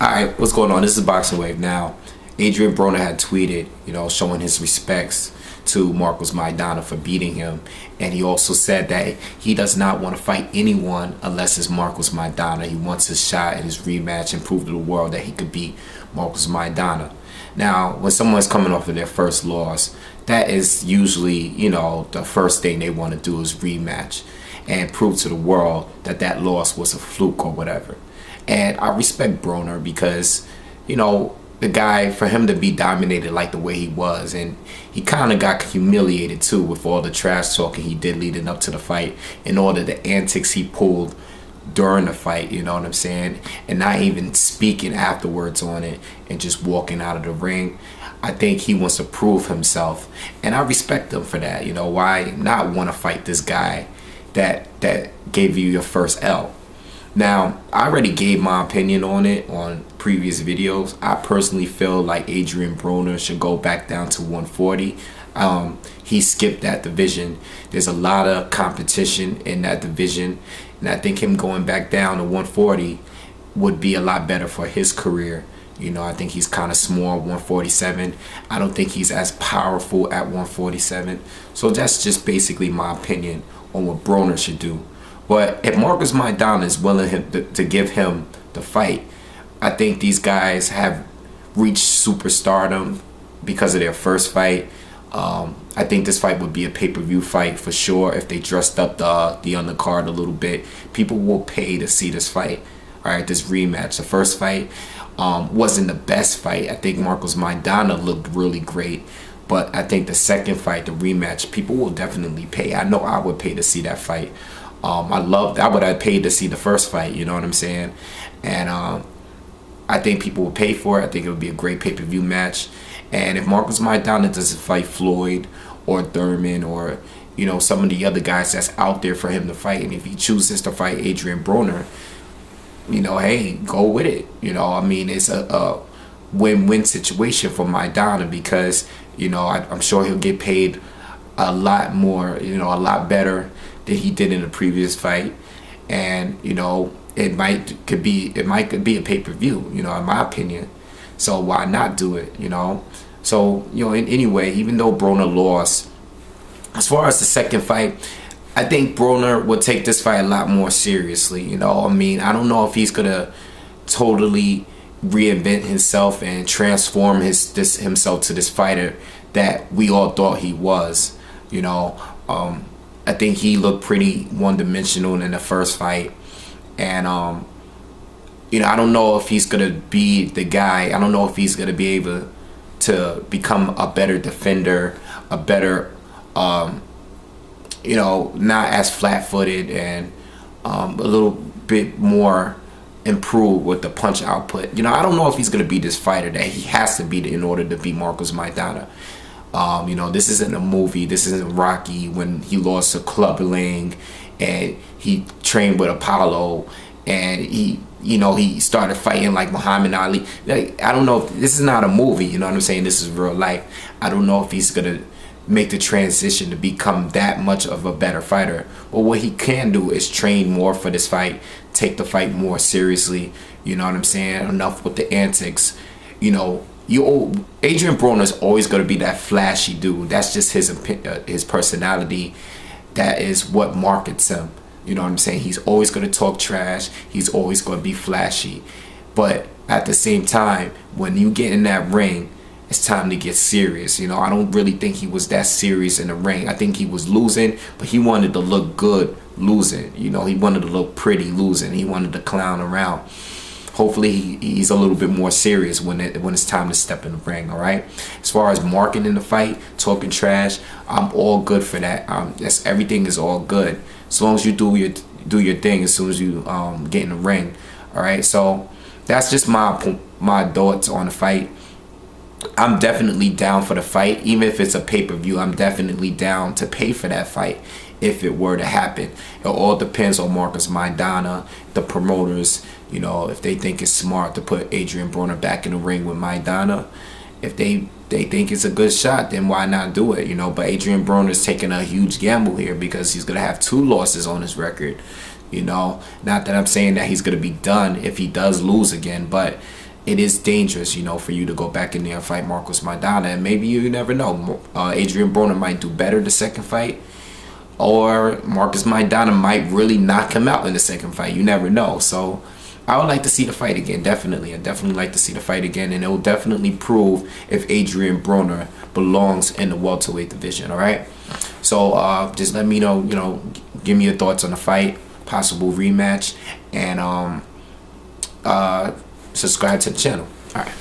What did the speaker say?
Alright, what's going on? This is BoxingWave. Now, Adrien Broner had tweeted, showing his respects to Marcos Maidana for beating him. And he also said that he does not want to fight anyone unless it's Marcos Maidana. He wants his shot at his rematch and prove to the world that he could beat Marcos Maidana. Now, when someone's coming off of their first loss, that is usually, the first thing they want to do is rematch and prove to the world that that loss was a fluke or whatever. And I respect Broner because, the guy, for him to be dominated like the way he was, and he kind of got humiliated too with all the trash talking he did leading up to the fight and all of the antics he pulled during the fight, you know what I'm saying, and not even speaking afterwards on it and just walking out of the ring. I think he wants to prove himself, and I respect him for that. Why not want to fight this guy that gave you your first L? Now, I already gave my opinion on it on previous videos. I personally feel like Adrien Broner should go back down to 140. He skipped that division. There's a lot of competition in that division, and I think him going back down to 140 would be a lot better for his career. I think he's kind of small at 147. I don't think he's as powerful at 147. So that's just basically my opinion on what Broner should do. But if Marcos Maidana is willing to give him the fight, I think these guys have reached superstardom because of their first fight. I think this fight would be a pay-per-view fight for sure if they dressed up the undercard a little bit. People will pay to see this fight. All right, this rematch. The first fight wasn't the best fight. I think Marcos Maidana looked really great. But I think the second fight, the rematch, people will definitely pay. I know I would pay to see that fight. I would have paid to see the first fight, you know what I'm saying? And I think people will pay for it. I think it would be a great pay-per-view match. And if Marcos Maidana doesn't fight Floyd or Thurman or, some of the other guys that's out there for him to fight, and if he chooses to fight Adrien Broner, hey, go with it. I mean, it's a win-win situation for Maidana because, I'm sure he'll get paid a lot more, a lot better than he did in the previous fight. And, it might be a pay-per-view, in my opinion. So why not do it, So, anyway, even though Broner lost, as far as the second fight, I think Broner will take this fight a lot more seriously, I mean, I don't know if he's gonna totally reinvent himself and transform himself to this fighter that we all thought he was. I think he looked pretty one-dimensional in the first fight, and I don't know if he's gonna be the guy. I don't know if he's gonna be able to become a better defender, a better not as flat-footed, and a little bit more improved with the punch output. I don't know if he's gonna be this fighter that he has to be in order to beat Marcos Maidana. This isn't a movie. This isn't Rocky when he lost to Clubberling and he trained with Apollo and he started fighting like Muhammad Ali. I don't know if this is not a movie, you know what I'm saying? This is real life. I don't know if he's gonna make the transition to become that much of a better fighter. But what he can do is train more for this fight, take the fight more seriously, you know what I'm saying? Enough with the antics, Adrien Broner is always going to be that flashy dude. That's just his personality. That is what markets him. You know what I'm saying? He's always going to talk trash. He's always going to be flashy. But at the same time, when you get in that ring, it's time to get serious. I don't really think he was that serious in the ring. I think he was losing, but he wanted to look good losing. He wanted to look pretty losing. He wanted to clown around. Hopefully he's a little bit more serious when it's time to step in the ring. All right. As far as marking the fight, talking trash, I'm all good for that. Everything is all good as long as you do your thing. As soon as you get in the ring. All right. So that's just my thoughts on the fight. I'm definitely down for the fight, even if it's a pay-per-view. I'm definitely down to pay for that fight if it were to happen. It all depends on Marcos Maidana, the promoters. If they think it's smart to put Adrien Broner back in the ring with Maidana, if they think it's a good shot, then why not do it? But Adrien Broner is taking a huge gamble here because he's gonna have 2 losses on his record. Not that I'm saying that he's gonna be done if he does lose again, but it is dangerous, you know, for you to go back in there and fight Marcos Maidana, and maybe you never know. Adrien Broner might do better the second fight, or Marcos Maidana might really knock him out in the second fight. You never know. So I would like to see the fight again, definitely. I definitely like to see the fight again, and it will definitely prove if Adrien Broner belongs in the welterweight division. All right. So just let me know, you know, give me your thoughts on the fight, possible rematch, and subscribe to the channel. All right.